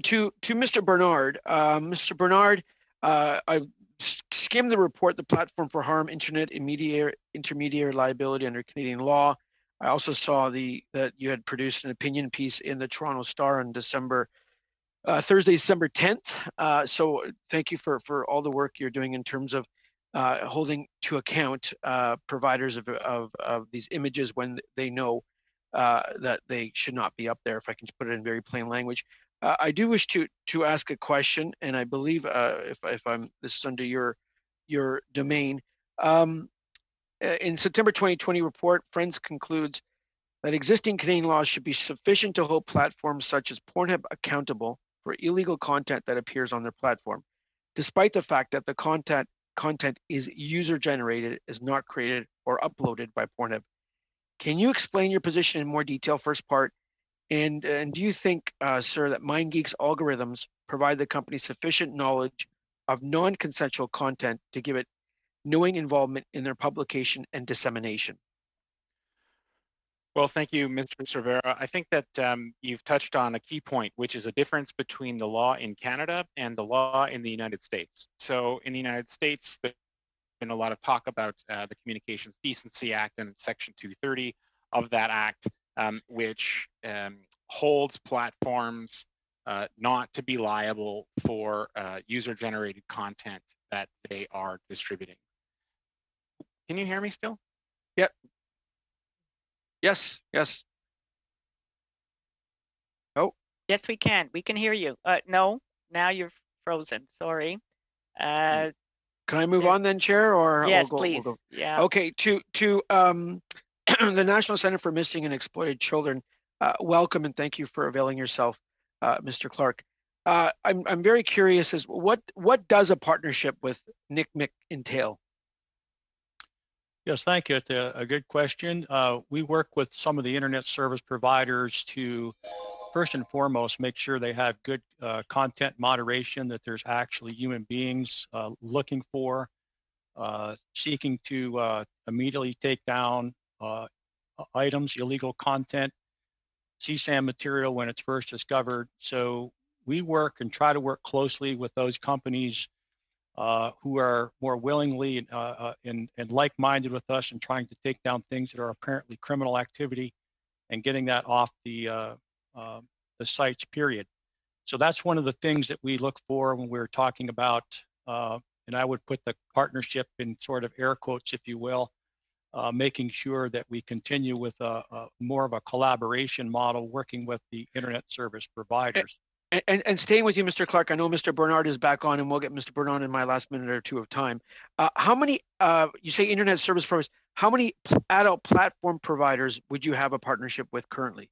to Mr. Bernhard. Mr. Bernhard, I skimmed the report, the Platform for Harm Internet Intermediary Liability under Canadian law. I also saw that you had produced an opinion piece in the Toronto Star on Thursday, December 10th. So thank you for all the work you're doing in terms of holding to account providers of these images when they know that they should not be up there, if I can put it in very plain language. I do wish to ask a question, and I believe if this is under your domain. In September 2020 report, Friends concludes that existing Canadian laws should be sufficient to hold platforms such as Pornhub accountable for illegal content that appears on their platform, despite the fact that the content is user-generated, is not created or uploaded by Pornhub. Can you explain your position in more detail, first part? And do you think, sir, that MindGeek's algorithms provide the company sufficient knowledge of non-consensual content to give it knowing involvement in their publication and dissemination? Well, thank you, Mr. Cervera. I think that you've touched on a key point, which is a difference between the law in Canada and the law in the United States. So in the United States, there's been a lot of talk about the Communications Decency Act and Section 230 of that act, which holds platforms not to be liable for user-generated content that they are distributing. Can you hear me still? Yep. Yes. Oh. Yes, we can. We can hear you. No, now you're frozen. Sorry. Can I move on then, Chair? Or yes, please. Yeah. Okay. To the National Center for Missing and Exploited Children, welcome and thank you for availing yourself, Mr. Clark. I'm very curious as what does a partnership with NCMEC entail? Yes, thank you. It's a good question. We work with some of the internet service providers to, first and foremost, make sure they have good content moderation, that there's actually human beings looking for, seeking to immediately take down items, illegal content, CSAM material when it's first discovered. So we work and try to work closely with those companies who are more willingly and like-minded with us in trying to take down things that are apparently criminal activity and getting that off the sites, period. So that's one of the things that we look for when we're talking about, and I would put the partnership in sort of air quotes, if you will, making sure that we continue with more of a collaboration model, working with the internet service providers. And staying with you, Mr. Clark, I know Mr. Bernhard is back on, and we'll get Mr. Bernhard in my last minute or two of time. How many, you say internet service providers, how many adult platform providers would you have a partnership with currently?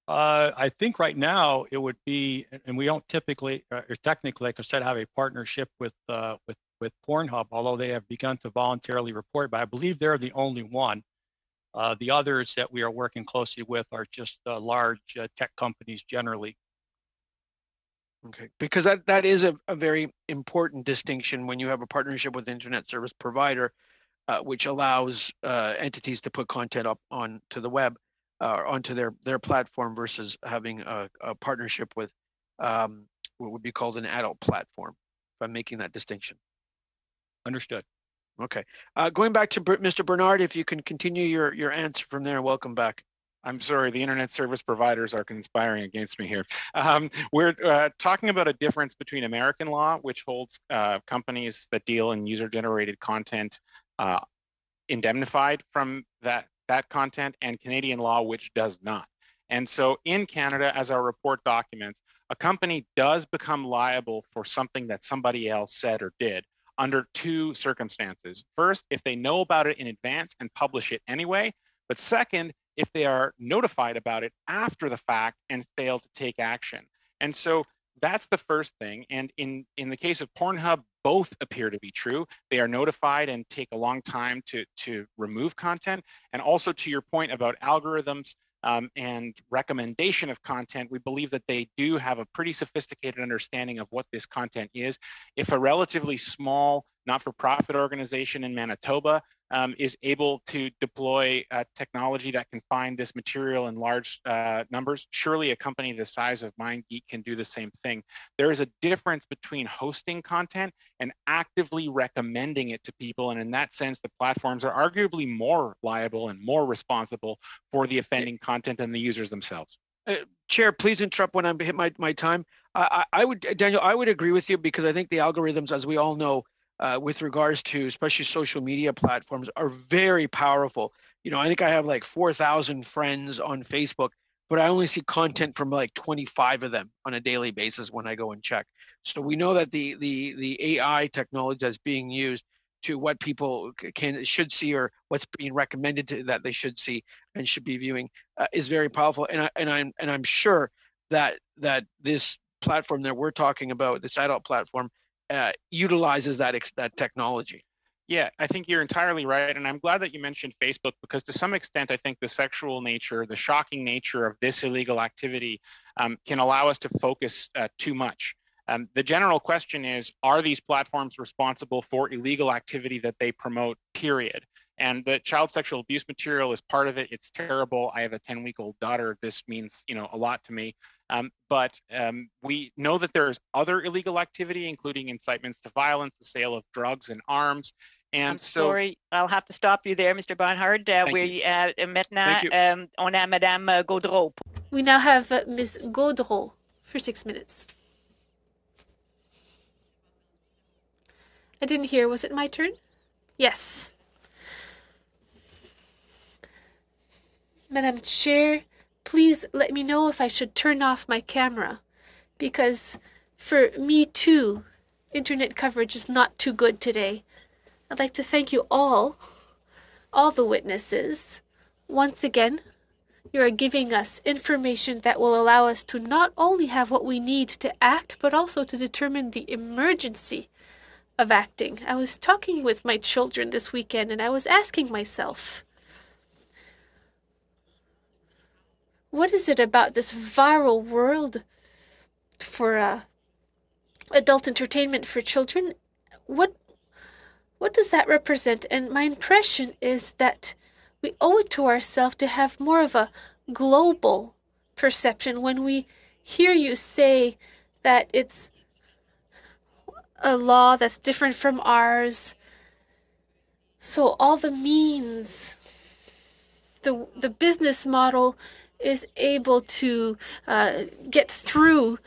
I think right now it would be, and we don't typically, or technically, like I said, have a partnership with Pornhub, although they have begun to voluntarily report, but I believe they're the only one. The others that we are working closely with are just large tech companies generally. Okay, because that is a very important distinction when you have a partnership with internet service provider, which allows entities to put content up onto the web, onto their platform, versus having a partnership with what would be called an adult platform, if I'm making that distinction. Understood. Okay. Going back to Mr. Bernhard, if you can continue your answer from there, welcome back. I'm sorry, the internet service providers are conspiring against me here. We're talking about a difference between American law, which holds companies that deal in user-generated content indemnified from that content, and Canadian law, which does not. And so in Canada, as our report documents, a company does become liable for something that somebody else said or did under two circumstances. First, if they know about it in advance and publish it anyway, but second, if they are notified about it after the fact and fail to take action. And so that's the first thing. And in the case of Pornhub, both appear to be true. They are notified and take a long time to remove content. And also to your point about algorithms and recommendation of content, we believe that they do have a pretty sophisticated understanding of what this content is. If a relatively small not-for-profit organization in Manitoba is able to deploy technology that can find this material in large numbers. Surely a company the size of MindGeek can do the same thing. There is a difference between hosting content and actively recommending it to people. And in that sense, the platforms are arguably more liable and more responsible for the offending content than the users themselves. Chair, please interrupt when I'm hit my time. I would, Daniel, I would agree with you, because I think the algorithms, as we all know, with regards to especially social media platforms, are very powerful. You know, I think I have like 4,000 friends on Facebook, but I only see content from like 25 of them on a daily basis when I go and check. So we know that the AI technology that's being used to what people should see, or what's being recommended to that they should see and should be viewing, is very powerful. And I'm sure that this platform that we're talking about, this adult platform, utilizes that technology. Yeah, I think you're entirely right. And I'm glad that you mentioned Facebook, because to some extent, I think the sexual nature, the shocking nature of this illegal activity can allow us to focus too much. The general question is, are these platforms responsible for illegal activity that they promote, period? And the child sexual abuse material is part of it. It's terrible. I have a 10-week-old daughter. This means, you know, a lot to me. But we know that there's other illegal activity, including incitements to violence, the sale of drugs and arms. And I'm sorry, I'll have to stop you there, Mr. Bernhard. Maintenant, on a Madame Gaudreau. We now have Ms. Gaudreau for 6 minutes. I didn't hear. Was it my turn? Yes. Madam Chair, please let me know if I should turn off my camera, because for me too, internet coverage is not too good today. I'd like to thank you all the witnesses. Once again, you are giving us information that will allow us to not only have what we need to act, but also to determine the emergency of acting. I was talking with my children this weekend, and I was asking myself, what is it about this viral world for adult entertainment for children? What does that represent? And my impression is that we owe it to ourselves to have more of a global perception. When we hear you say that it's a law that's different from ours, so all the means, the business model is able to get through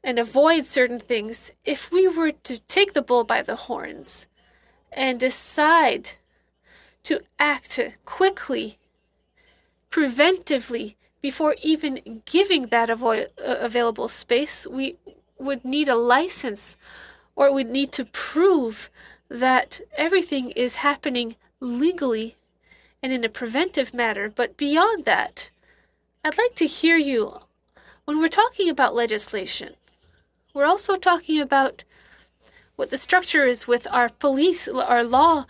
and avoid certain things. If we were to take the bull by the horns and decide to act quickly, preventively, before even giving that available space, we would need a license, or we'd need to prove that everything is happening legally and in a preventive manner. But beyond that, I'd like to hear you. When we're talking about legislation, we're also talking about what the structure is with our police, our law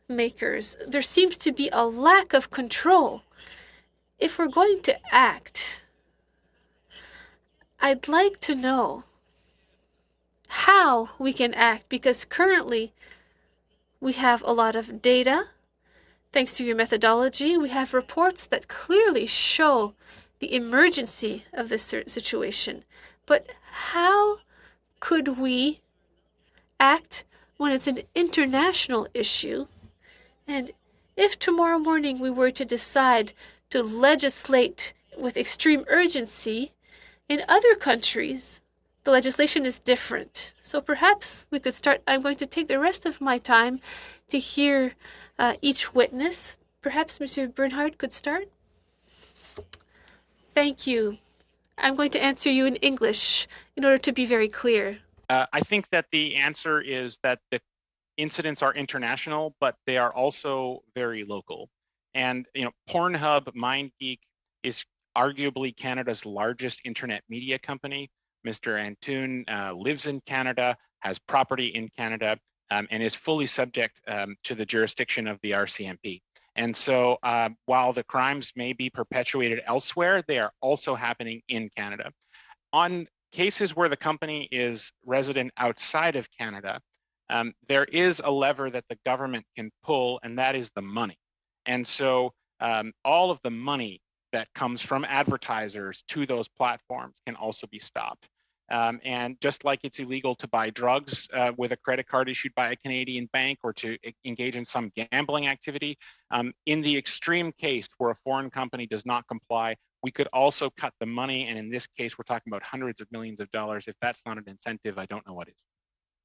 makers. There seems to be a lack of control. If we're going to act, I'd like to know how we can act, because currently we have a lot of data. Thanks to your methodology, we have reports that clearly show the emergency of this situation. But how could we act when it's an international issue? And if tomorrow morning we were to decide to legislate with extreme urgency, in other countries, the legislation is different. So perhaps we could start. I'm going to take the rest of my time to hear each witness. Perhaps Monsieur Bernhard could start. Thank you. I'm going to answer you in English in order to be very clear. I think that the answer is that the incidents are international, but they are also very local. And Pornhub, MindGeek is arguably Canada's largest internet media company. Mr. Antoon lives in Canada, has property in Canada, and is fully subject to the jurisdiction of the RCMP. And so while the crimes may be perpetuated elsewhere, they are also happening in Canada. On cases where the company is resident outside of Canada, there is a lever that the government can pull, and that is the money. And so all of the money that comes from advertisers to those platforms can also be stopped. And just like it's illegal to buy drugs with a credit card issued by a Canadian bank, or to engage in some gambling activity, in the extreme case where a foreign company does not comply, we could also cut the money. And in this case, we're talking about hundreds of millions of dollars. If that's not an incentive, I don't know what is.